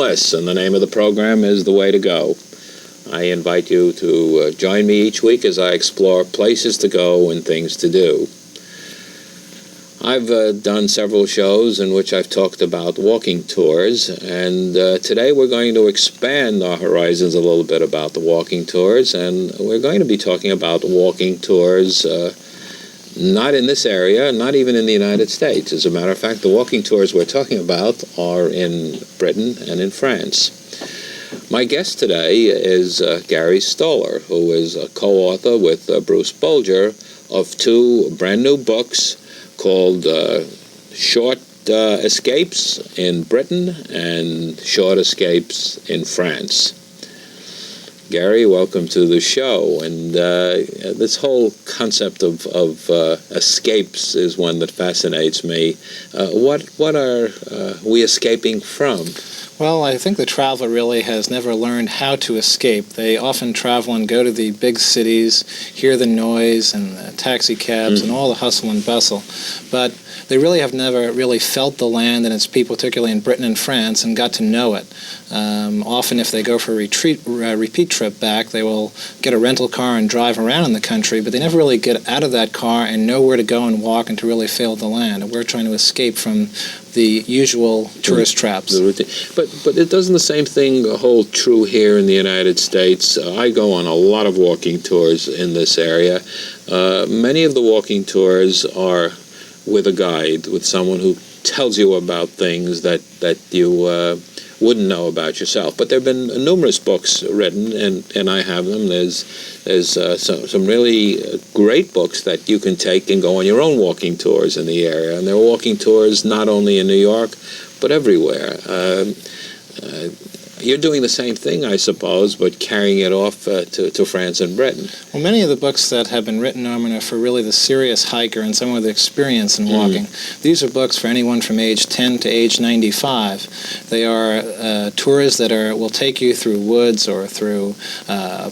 Liss, and the name of the program is The Way to Go. I invite you to join me each week as I explore places to go and things to do. I've done several shows in which I've talked about walking tours, and today we're going to expand our horizons a little bit about the walking tours, and we're going to be talking about walking tours not in this area, not even in the United States. As a matter of fact, the walking tours we're talking about are in Britain and in France. My guest today is Gary Stoller, who is a co-author with Bruce Bolger of two brand new books called Short Escapes in Britain and Short Escapes in France. Gary, welcome to the show. And this whole concept of escapes is one that fascinates me. What are we escaping from? Well, I think the traveler really has never learned how to escape. They often travel and go to the big cities, hear the noise and the taxi cabs and all the hustle and bustle. But they really have never really felt the land and its people, particularly in Britain and France, and got to know it. Often if they go for a repeat trip back, they will get a rental car and drive around in the country, but they never really get out of that car and know where to go and walk and to really feel the land. And we're trying to escape from the usual tourist traps. But it doesn't the same thing hold true here in the United States? I go on a lot of walking tours in this area. Many of the walking tours are with a guide, with someone who tells you about things that you wouldn't know about yourself. But there have been numerous books written, and I have them. There's some really great books that you can take and go on your own walking tours in the area. And there are walking tours not only in New York, but everywhere. You're doing the same thing, I suppose, but carrying it off to France and Britain. Well, many of the books that have been written, Norman, are for really the serious hiker and someone with experience in walking. These are books for anyone from age 10 to age 95. They are tours that will take you through woods or through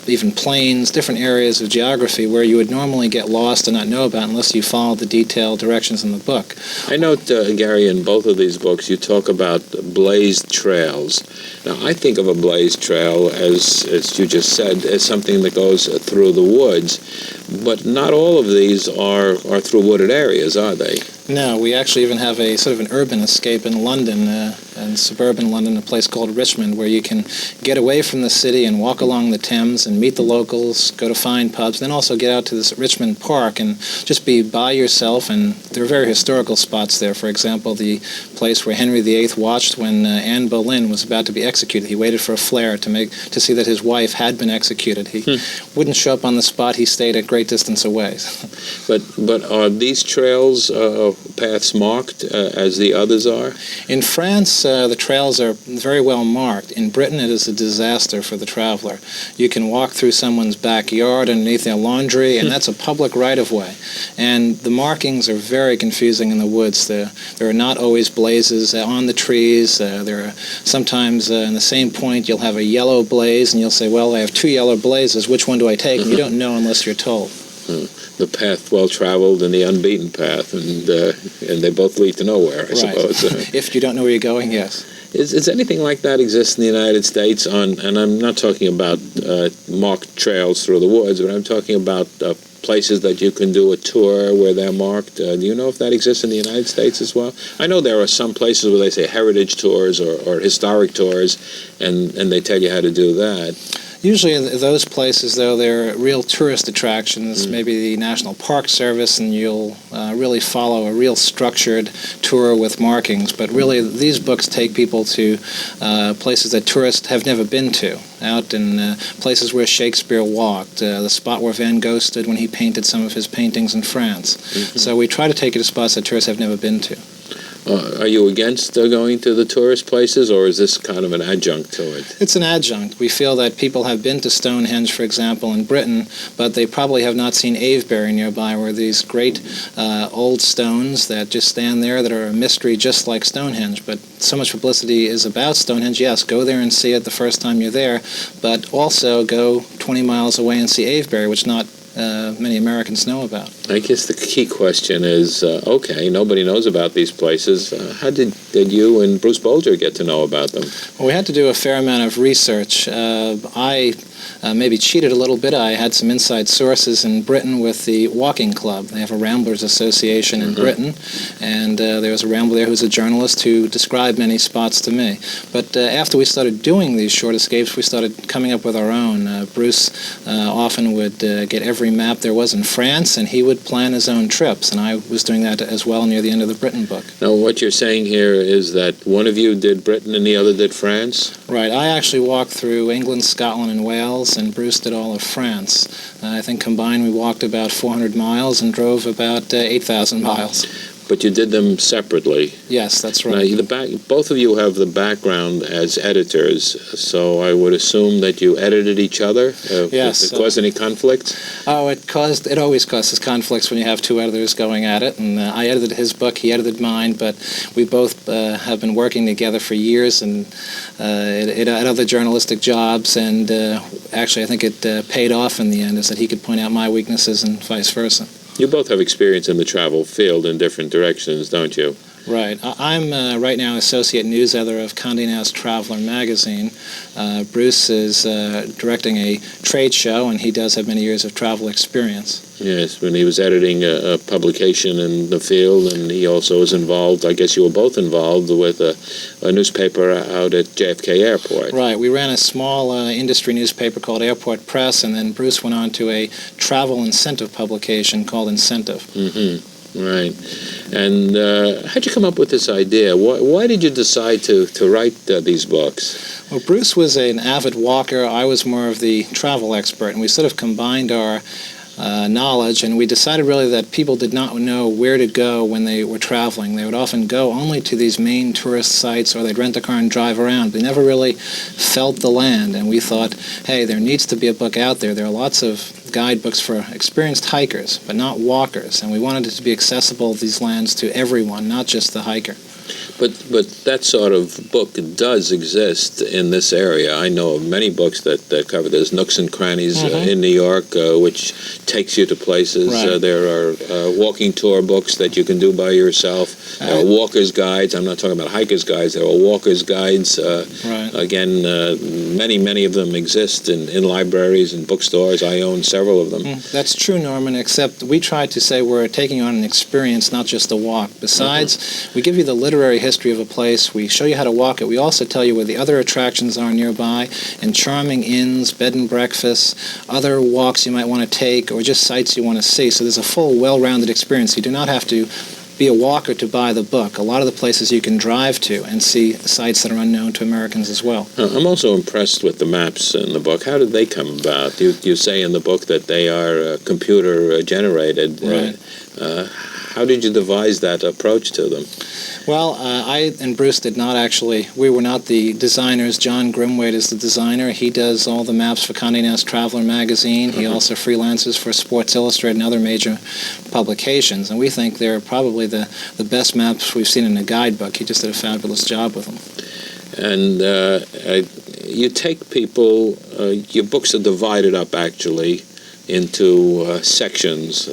even plains, different areas of geography where you would normally get lost and not know about unless you follow the detailed directions in the book. I note, Gary, in both of these books you talk about blazed trails. Now, I think of a blazed trail, as you just said, as something that goes through the woods, but not all of these are through wooded areas, are they? No, we actually even have a sort of an urban escape in London, in suburban London, a place called Richmond, where you can get away from the city and walk along the Thames and meet the locals, go to fine pubs, then also get out to this Richmond Park and just be by yourself. And there are very historical spots there. For example, the place where Henry VIII watched when Anne Boleyn was about to be executed. He waited for a flare to see that his wife had been executed. He wouldn't show up on the spot. He stayed a great distance away. But are these trails paths marked as the others are? In France, the trails are very well marked. In Britain, it is a disaster for the traveler. You can walk through someone's backyard underneath their laundry, and that's a public right-of-way. And the markings are very confusing in the woods. There are not always blazes on the trees. There are sometimes in the same point you'll have a yellow blaze, and you'll say, well, I have two yellow blazes. Which one do I take? And you don't know unless you're told. The path well-traveled and the unbeaten path, and they both lead to nowhere, I suppose. If you don't know where you're going, yes. Is anything like that exist in the United States? And I'm not talking about marked trails through the woods, but I'm talking about places that you can do a tour where they're marked. Do you know if that exists in the United States as well? I know there are some places where they say heritage tours or historic tours, and they tell you how to do that. Usually in those places, though, they're real tourist attractions, maybe the National Park Service, and you'll really follow a real structured tour with markings. But really, these books take people to places that tourists have never been to, out in places where Shakespeare walked, the spot where Van Gogh stood when he painted some of his paintings in France. So we try to take you to spots that tourists have never been to. Are you against going to the tourist places, or is this kind of an adjunct to it? It's an adjunct. We feel that people have been to Stonehenge, for example, in Britain, but they probably have not seen Avebury nearby, where these great old stones that just stand there that are a mystery just like Stonehenge. But so much publicity is about Stonehenge. Yes, go there and see it the first time you're there, but also go 20 miles away and see Avebury, which not many Americans know about. I guess the key question is, okay, nobody knows about these places. How did you and Bruce Bolger get to know about them? Well, we had to do a fair amount of research. I maybe cheated a little bit. I had some inside sources in Britain with the Walking Club. They have a Ramblers Association in Britain, and there was a Rambler there who was a journalist who described many spots to me. But after we started doing these short escapes, we started coming up with our own. Bruce often would get every map there was in France, and he would plan his own trips, and I was doing that as well near the end of the Britain book. Now, what you're saying here is that one of you did Britain and the other did France? Right. I actually walked through England, Scotland, and Wales, and Bruce did all of France. I think combined we walked about 400 miles and drove about 8,000 miles. But you did them separately. Yes, that's right. Now, both of you have the background as editors, so I would assume that you edited each other? Yes. Did it cause any conflict? Oh, it always causes conflicts when you have two editors going at it, and I edited his book, he edited mine, but we both have been working together for years and at other journalistic jobs, and actually I think it paid off in the end, is that he could point out my weaknesses and vice versa. You both have experience in the travel field in different directions, don't you? Right. I'm right now associate news editor of Condé Nast Traveler magazine. Bruce is directing a trade show, and he does have many years of travel experience. Yes, when he was editing a publication in the field, and he also was involved, I guess you were both involved with a newspaper out at JFK Airport. Right. We ran a small industry newspaper called Airport Press, and then Bruce went on to a travel incentive publication called Incentive. Mm-hmm. Right. And how'd you come up with this idea? Why did you decide to write these books? Well, Bruce was an avid walker. I was more of the travel expert, and we sort of combined our knowledge, and we decided really that people did not know where to go when they were traveling. They would often go only to these main tourist sites, or they'd rent a car and drive around. They never really felt the land, and we thought, hey, there needs to be a book out there. There are lots of guidebooks for experienced hikers, but not walkers, and we wanted it to be accessible, these lands, to everyone, not just the hiker. But that sort of book does exist in this area. I know of many books that cover this, nooks and crannies in New York, which takes you to places. Right. There are walking tour books that you can do by yourself. There are walkers' guides. I'm not talking about hikers' guides. There are walkers' guides. Right. Again, many of them exist in libraries and bookstores. I own several of them. That's true, Norman, except we try to say we're taking on an experience, not just a walk. Besides, we give you the literary history of a place. We show you how to walk it. We also tell you where the other attractions are nearby, and charming inns, bed and breakfasts, other walks you might want to take, or just sites you want to see. So there's a full, well-rounded experience. You do not have to be a walker to buy the book. A lot of the places you can drive to and see sites that are unknown to Americans as well. I'm also impressed with the maps in the book. How did they come about? You say in the book that they are computer generated. Right. How did you devise that approach to them? Well, I and Bruce did not actually, we were not the designers. John Grimwade is the designer. He does all the maps for Condé Nast Traveler magazine. He also freelances for Sports Illustrated and other major publications. And we think they're probably the best maps we've seen in a guidebook. He just did a fabulous job with them. And you take people, your books are divided up actually into sections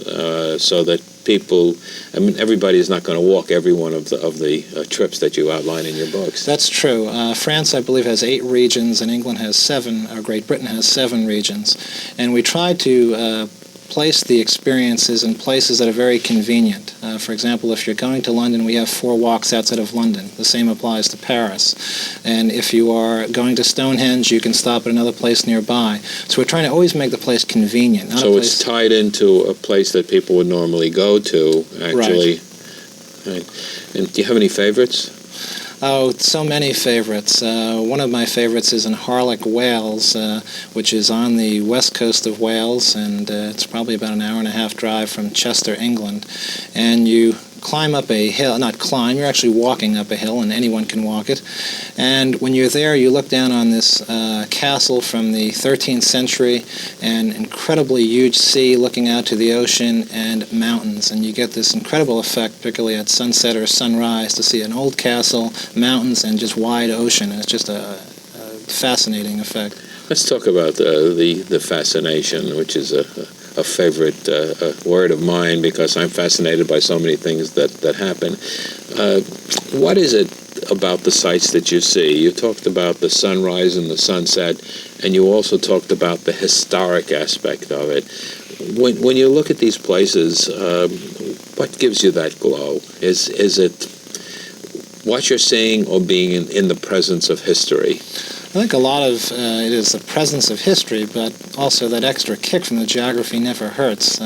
so that people, I mean, everybody is not going to walk every one of the trips that you outline in your books. That's true. France, I believe, has 8 regions, and England has 7, or Great Britain has 7 regions. And we try to place the experiences in places that are very convenient. For example, if you're going to London, we have 4 walks outside of London. The same applies to Paris. And if you are going to Stonehenge, you can stop at another place nearby. So we're trying to always make the place convenient. Not so it's tied into a place that people would normally go to, actually. Right. And do you have any favorites? Oh, so many favorites. One of my favorites is in Harlech, Wales, which is on the west coast of Wales, and it's probably about an hour and a half drive from Chester, England. And you climb up a hill, not climb, you're actually walking up a hill, and anyone can walk it. And when you're there, you look down on this castle from the 13th century, and incredibly huge sea looking out to the ocean and mountains. And you get this incredible effect, particularly at sunset or sunrise, to see an old castle, mountains, and just wide ocean. And it's just a fascinating effect. Let's talk about the fascination, which is a favorite word of mine because I'm fascinated by so many things that happen. What is it about the sights that you see? You talked about the sunrise and the sunset, and you also talked about the historic aspect of it. When you look at these places, what gives you that glow? Is it what you're seeing or being in the presence of history? I think a lot of it is the presence of history, but also that extra kick from the geography never hurts.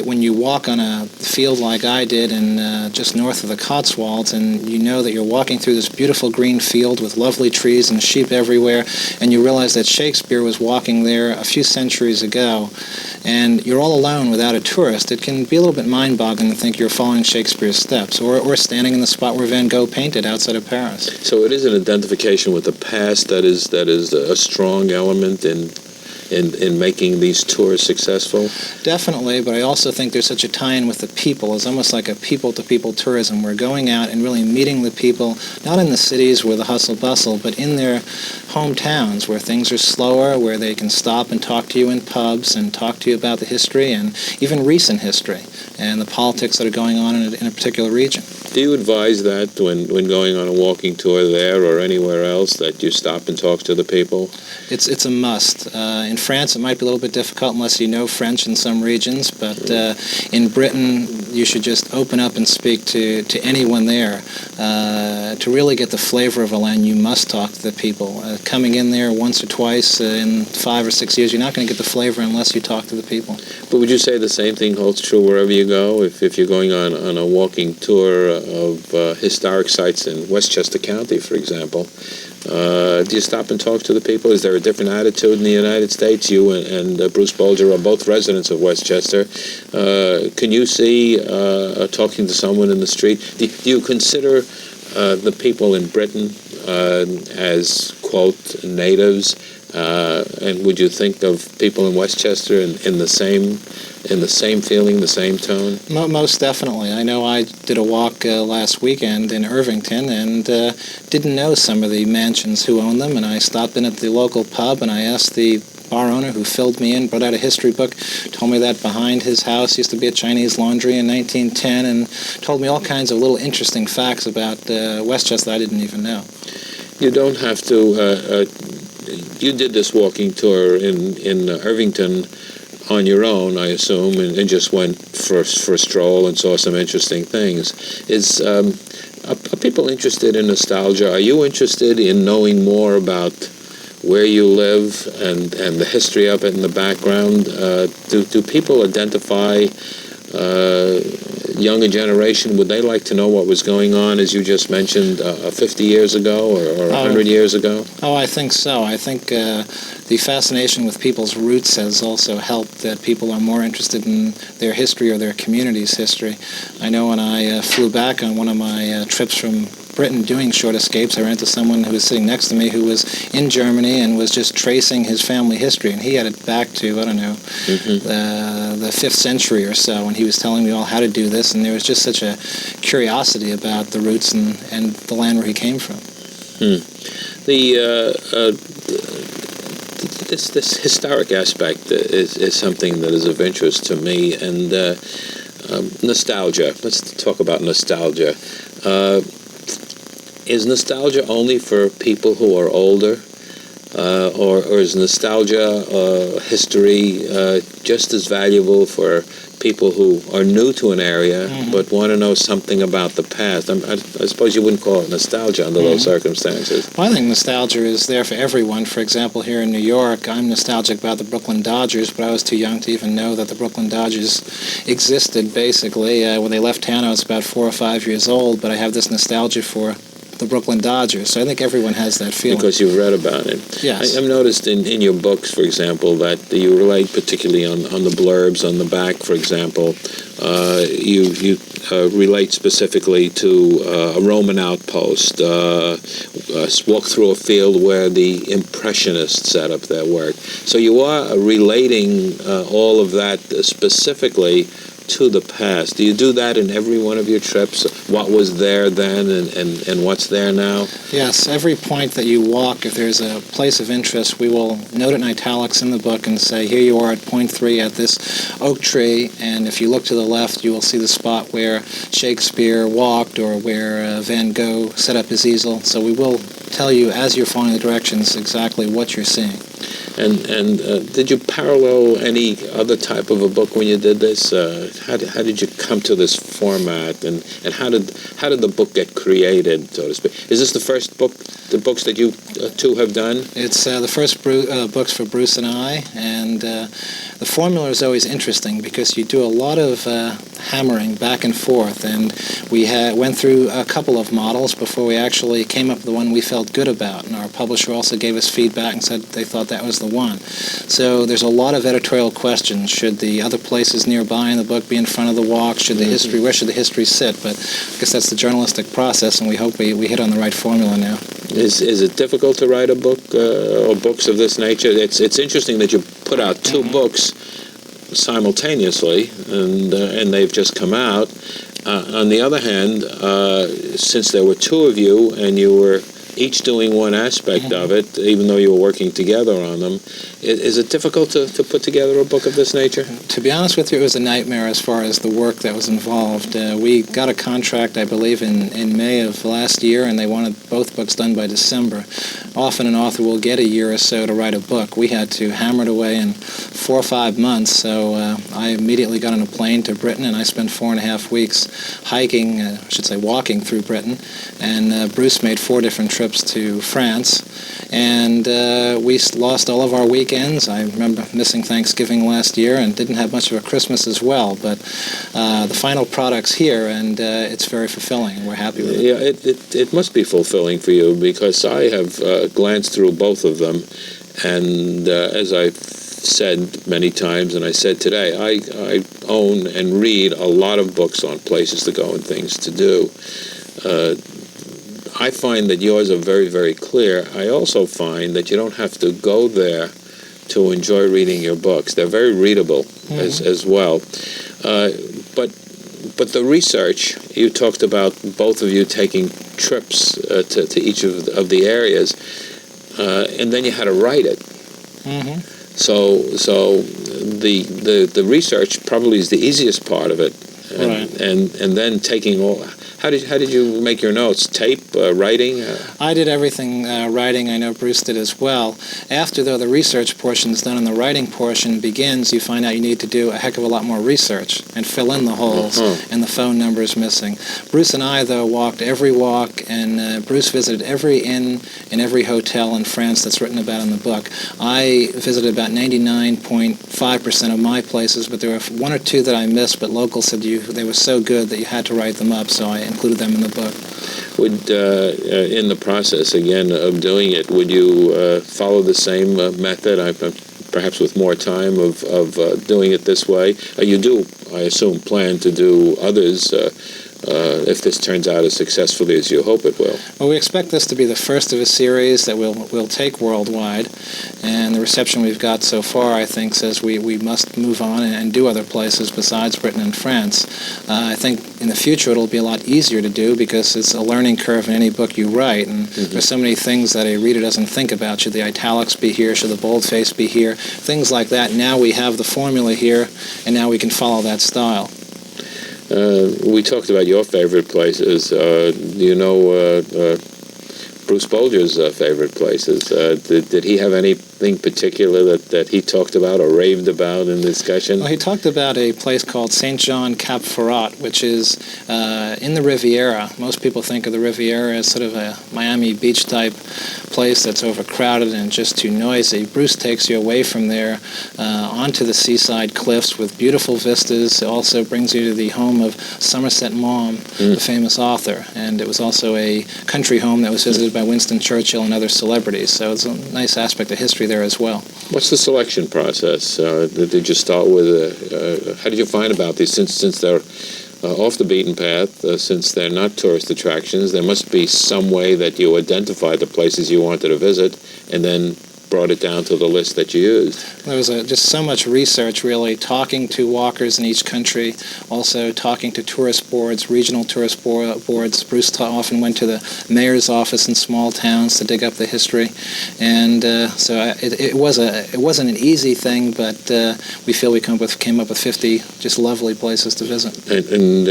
When you walk on a field like I did in just north of the Cotswolds, and you know that you're walking through this beautiful green field with lovely trees and sheep everywhere, and you realize that Shakespeare was walking there a few centuries ago, and you're all alone without a tourist, it can be a little bit mind-boggling to think you're following Shakespeare's steps, or standing in the spot where Van Gogh painted outside of Paris. So it is an identification with the past that is a strong element in making these tours successful? Definitely, but I also think there's such a tie-in with the people. It's almost like a people-to-people tourism. We're going out and really meeting the people, not in the cities where the hustle-bustle, but in their hometowns where things are slower, where they can stop and talk to you in pubs and talk to you about the history and even recent history and the politics that are going on in a particular region. Do you advise that when going on a walking tour there or anywhere else that you stop and talk to the people? It's a must. In France, it might be a little bit difficult unless you know French in some regions, but in Britain, you should just open up and speak to anyone there. To really get the flavor of a land, you must talk to the people. Coming in there once or twice in 5 or 6 years, you're not going to get the flavor unless you talk to the people. But would you say the same thing holds true wherever you go? If you're going on a walking tour of historic sites in Westchester County, for example, do you stop and talk to the people? Is there a different attitude in the United States? You and Bruce Bolger are both residents of Westchester. Can you see talking to someone in the street? Do you consider the people in Britain as, quote, natives? And would you think of people in Westchester in the same feeling, the same tone? Most definitely. I know I did a walk last weekend in Irvington and didn't know some of the mansions who owned them, and I stopped in at the local pub and I asked the bar owner who filled me in, brought out a history book, told me that behind his house used to be a Chinese laundry in 1910, and told me all kinds of little interesting facts about Westchester I didn't even know. You don't have to... you did this walking tour in Irvington on your own, I assume, and just went for a stroll and saw some interesting things. Are people interested in nostalgia? Are you interested in knowing more about where you live and the history of it and the background? Do people identify younger generation? Would they like to know what was going on, as you just mentioned, 50 years ago or 100 years ago? Oh, I think so. I think the fascination with people's roots has also helped that people are more interested in their history or their community's history. I know when I flew back on one of my trips from Britain doing short escapes, I ran into someone who was sitting next to me who was in Germany and was just tracing his family history, and he had it back to, I don't know, the 5th century or so, and he was telling me all how to do this, and there was just such a curiosity about the roots and the land where he came from. This historic aspect is something that is of interest to me, and nostalgia. Let's talk about nostalgia. Is nostalgia only for people who are older, or is nostalgia history just as valuable for people who are new to an area but want to know something about the past? I suppose you wouldn't call it nostalgia under those circumstances. Well, I think nostalgia is there for everyone. For example, here in New York, I'm nostalgic about the Brooklyn Dodgers, but I was too young to even know that the Brooklyn Dodgers existed, basically. When they left town, I was about 4 or 5 years old, but I have this nostalgia for the Brooklyn Dodgers, so I think everyone has that feeling. Because you've read about it. Yes. I've noticed in your books, for example, that you relate particularly on the blurbs on the back, for example, you relate specifically to a Roman outpost, walk through a field where the Impressionists set up their work. So you are relating all of that specifically to the past. Do you do that in every one of your trips? What was there then and what's there now? Yes, every point that you walk, if there's a place of interest, we will note it in italics in the book and say, here you are at point 3 at this oak tree, and if you look to the left, you will see the spot where Shakespeare walked or where Van Gogh set up his easel. So we will tell you, as you're following the directions, exactly what you're seeing. And did you parallel any other type of a book when you did this? How did you come to this format, and how did the book get created, so to speak? Is this the first book, the books that you two have done? It's the first books for Bruce and I, and the formula is always interesting because you do a lot of hammering back and forth, and we went through a couple of models before we actually came up with the one we felt good about, and our publisher also gave us feedback and said they thought that was the one. So there's a lot of editorial questions. Should the other places nearby in the book be in front of the walk? Should the history, where should the history sit? But I guess that's the journalistic process, and we hope we hit on the right formula now. Is it difficult to write a book or books of this nature? It's interesting that you put out two books simultaneously, and they've just come out. On the other hand, since there were two of you and you were each doing one aspect of it, even though you were working together on them, is it difficult to put together a book of this nature? To be honest with you, it was a nightmare as far as the work that was involved. We got a contract, I believe, in May of last year, and they wanted both books done by December. Often an author will get a year or so to write a book. We had to hammer it away in 4 or 5 months, so I immediately got on a plane to Britain, and I spent 4.5 weeks hiking, walking through Britain, and Bruce made 4 different trips to France, and we lost all of our weekends. I remember missing Thanksgiving last year and didn't have much of a Christmas as well, but the final product's here, and it's very fulfilling. We're happy with it. Yeah, it must be fulfilling for you, because I have glanced through both of them, and as I've said many times, and I said today, I own and read a lot of books on places to go and things to do. I find that yours are very, very clear. I also find that you don't have to go there to enjoy reading your books. They're very readable as well. But the research, you talked about both of you taking trips to each of the areas, and then you had to write it. So the research probably is the easiest part of it, and then taking all. How did you make your notes? Tape, writing? I did everything writing. I know Bruce did as well. After, though, the research portion is done and the writing portion begins, you find out you need to do a heck of a lot more research and fill in the holes and the phone numbers missing. Bruce and I, though, walked every walk, and Bruce visited every inn and every hotel in France that's written about in the book. I visited about 99.5% of my places, but there were 1 or 2 that I missed, but locals said they were so good that you had to write them up, so I included them in the book. Would, in the process, again, of doing it, would you follow the same method, perhaps with more time, of doing it this way? You do, I assume, plan to do others if this turns out as successfully as you hope it will. Well, we expect this to be the first of a series that we'll take worldwide, and the reception we've got so far, I think, says we must move on and do other places besides Britain and France. I think in the future it'll be a lot easier to do because it's a learning curve in any book you write, and there's so many things that a reader doesn't think about. Should the italics be here? Should the boldface be here? Things like that. Now we have the formula here, and now we can follow that style. We talked about your favorite places. Do you know Bruce Bolger's favorite places? Did he have anything particular that he talked about or raved about in the discussion? Well, he talked about a place called St. John Cap Ferrat, which is in the Riviera. Most people think of the Riviera as sort of a Miami Beach type place that's overcrowded and just too noisy. Bruce takes you away from there onto the seaside cliffs with beautiful vistas. It also brings you to the home of Somerset Maugham, the famous author, and it was also a country home that was visited by Winston Churchill and other celebrities, so it's a nice aspect of history there as well. What's the selection process? Did you start with, how did you find about these, since they're off the beaten path, since they're not tourist attractions, there must be some way that you identify the places you wanted to visit and then brought it down to the list that you used? There was just so much research, really, talking to walkers in each country, also talking to tourist boards, regional tourist boards. Bruce often went to the mayor's office in small towns to dig up the history, and it wasn't an easy thing, but we feel we came up with 50 just lovely places to visit. And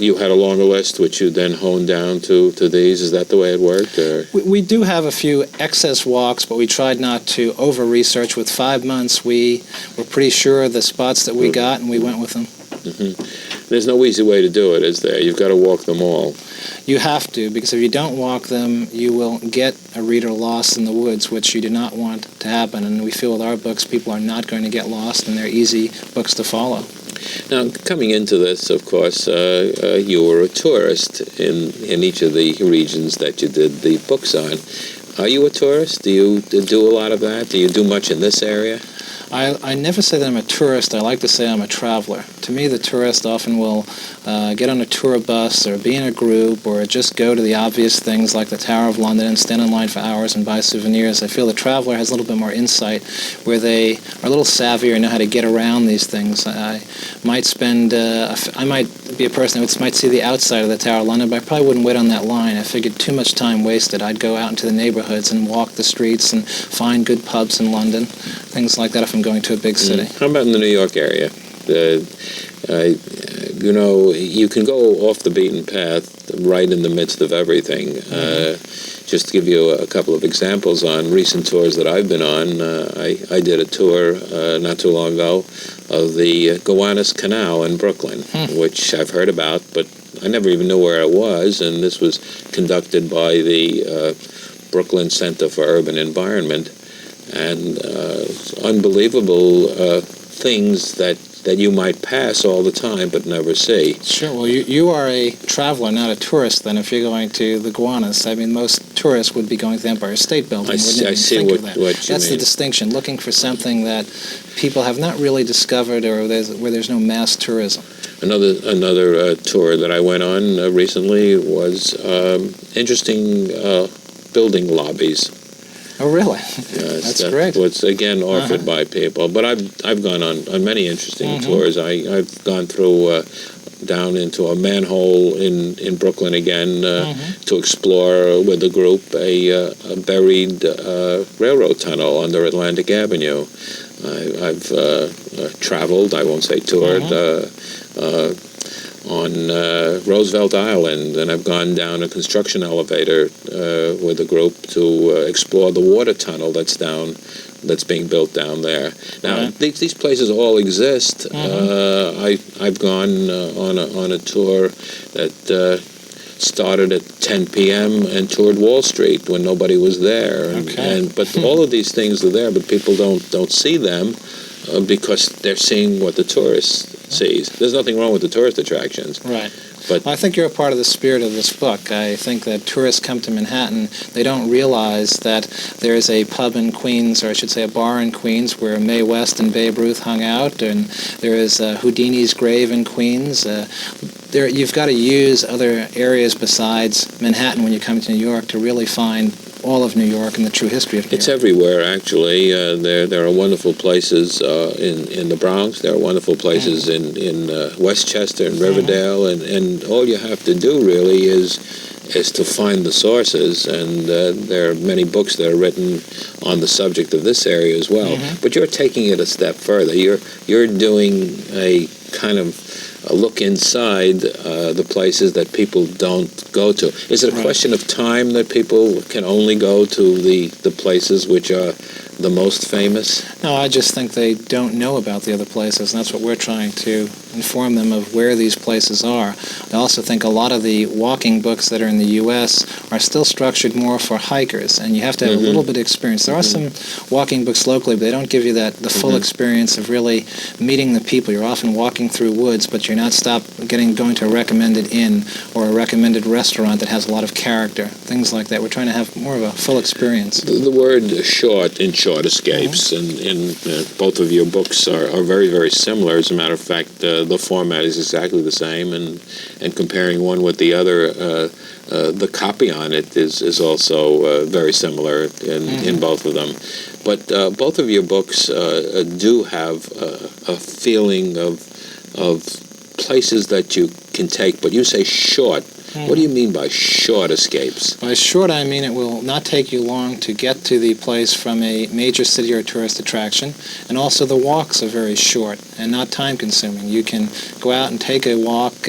you had a longer list, which you then honed down to these. Is that the way it worked? Or? We do have a few excess walks, but we tried not to over-research. With 5 months, we were pretty sure of the spots that we got, and we went with them. Mm-hmm. There's no easy way to do it, is there? You've got to walk them all. You have to, because if you don't walk them, you will get a reader lost in the woods, which you do not want to happen. And we feel with our books, people are not going to get lost, and they're easy books to follow. Now, coming into this, of course, you were a tourist in each of the regions that you did the books on. Are you a tourist? Do you do a lot of that? Do you do much in this area? I never say that I'm a tourist. I like to say I'm a traveler. To me, the tourist often will get on a tour bus or be in a group or just go to the obvious things like the Tower of London and stand in line for hours and buy souvenirs. I feel the traveler has a little bit more insight where they are a little savvier and know how to get around these things. I might spend, I might be a person that might see the outside of the Tower of London, but I probably wouldn't wait on that line. I figured too much time wasted. I'd go out into the neighborhoods and walk the streets and find good pubs in London, things like that if I'm going to a big city. How about in the New York area? You can go off the beaten path right in the midst of everything. Just to give you a couple of examples on recent tours that I've been on, I did a tour not too long ago of the Gowanus Canal in Brooklyn, which I've heard about, but I never even knew where it was, and this was conducted by the Brooklyn Center for Urban Environment. And unbelievable things that you might pass all the time but never see. Sure. Well, you are a traveler, not a tourist, then, if you're going to the Gowanus. I mean, most tourists would be going to the Empire State Building. I see what you mean. That's the distinction, looking for something that people have not really discovered or where there's no mass tourism. Another tour that I went on recently was interesting building lobbies. Oh, really? Yes, that's great. Was again offered by people, but I've gone on many interesting tours. I've gone through down into a manhole in Brooklyn again to explore with a group a buried railroad tunnel under Atlantic Avenue. I've traveled, I won't say toured, on Roosevelt Island, and I've gone down a construction elevator with a group to explore the water tunnel that's being built down there. Now, these places all exist. I've gone on a tour that started at 10 p.m. and toured Wall Street when nobody was there. But all of these things are there, but people don't see them because they're seeing what the tourist sees. There's nothing wrong with the tourist attractions. Right. But I think you're a part of the spirit of this book. I think that tourists come to Manhattan, they don't realize that there's a pub in Queens, or I should say a bar in Queens, where Mae West and Babe Ruth hung out, and there is Houdini's grave in Queens. You've got to use other areas besides Manhattan when you come to New York to really find all of New York and the true history of New York. It's everywhere, actually. There are wonderful places in the Bronx. There are wonderful places in Westchester and Riverdale, and all you have to do really is to find the sources. And there are many books that are written on the subject of this area as well. But you're taking it a step further. You're doing a kind of a look inside the places that people don't go to. Is it a question of time that people can only go to the places which are the most famous? No, I just think they don't know about the other places, and that's what we're trying to inform them of where these places are. I also think a lot of the walking books that are in the U.S. are still structured more for hikers, and you have to have a little bit of experience. There are some walking books locally, but they don't give you the full experience of really meeting the people. You're often walking through woods, but You're not going to a recommended inn or a recommended restaurant that has a lot of character, things like that. We're trying to have more of a full experience. The word short in Short Escapes, and both of your books are very, very similar. As a matter of fact, the format is exactly the same, and comparing one with the other, the copy on it is also very similar in both of them. But both of your books do have a feeling of places that you can take, but you say short. What do you mean by short escapes? By short, I mean it will not take you long to get to the place from a major city or tourist attraction, and also the walks are very short and not time-consuming. You can go out and take a walk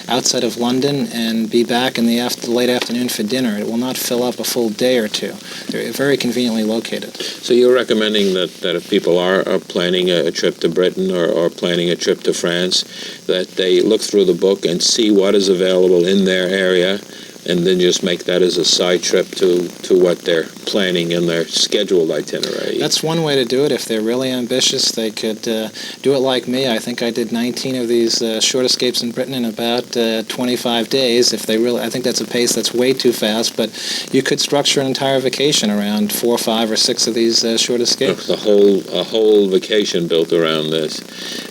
outside of London and be back in the late afternoon for dinner. It will not fill up a full day or two. They're very conveniently located. So you're recommending that if people are planning a trip to Britain or planning a trip to France, that they look through the book and see what is available in their area, and then just make that as a side trip to what they're planning in their scheduled itinerary. That's one way to do it. If they're really ambitious, they could do it like me. I think I did 19 of these short escapes in Britain in about 25 days. I think that's a pace that's way too fast, but you could structure an entire vacation around 4, 5, or 6 of these short escapes. A whole vacation built around this.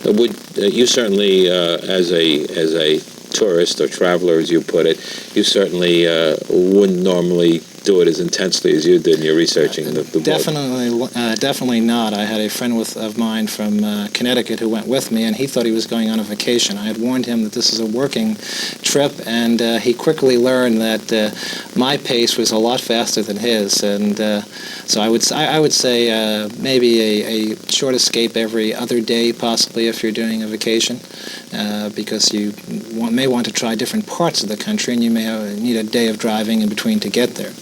Would you certainly, as a tourist or traveler, as you put it, you certainly wouldn't normally do it as intensely as you did in your researching the book. Definitely not. I had a friend of mine from Connecticut who went with me, and he thought he was going on a vacation. I had warned him that this is a working trip, and he quickly learned that my pace was a lot faster than his. And so I would say maybe a short escape every other day, possibly, if you're doing a vacation, because you may want to try different parts of the country, and you may need a day of driving in between to get there.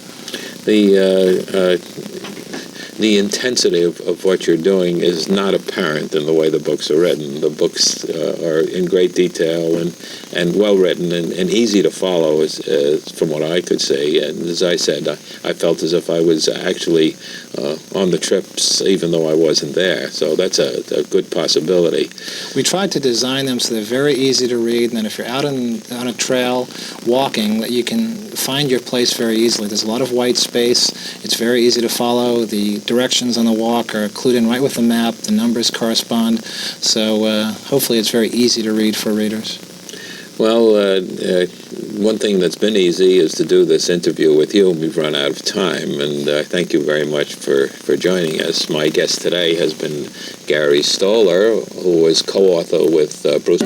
The intensity of what you're doing is not apparent in the way the books are written. The books are in great detail and well written and easy to follow, from what I could see. And as I said, I felt as if I was actually on the trips, even though I wasn't there. So that's a good possibility. We tried to design them so they're very easy to read, and that if you're out on a trail walking, that you can find your place very easily. There's a lot of white space. It's very easy to follow. The directions on the walk are clued in right with the map. The numbers correspond. So hopefully it's very easy to read for readers. Well, one thing that's been easy is to do this interview with you, and we've run out of time, and thank you very much for joining us. My guest today has been Gary Stoller, who was co-author with Bruce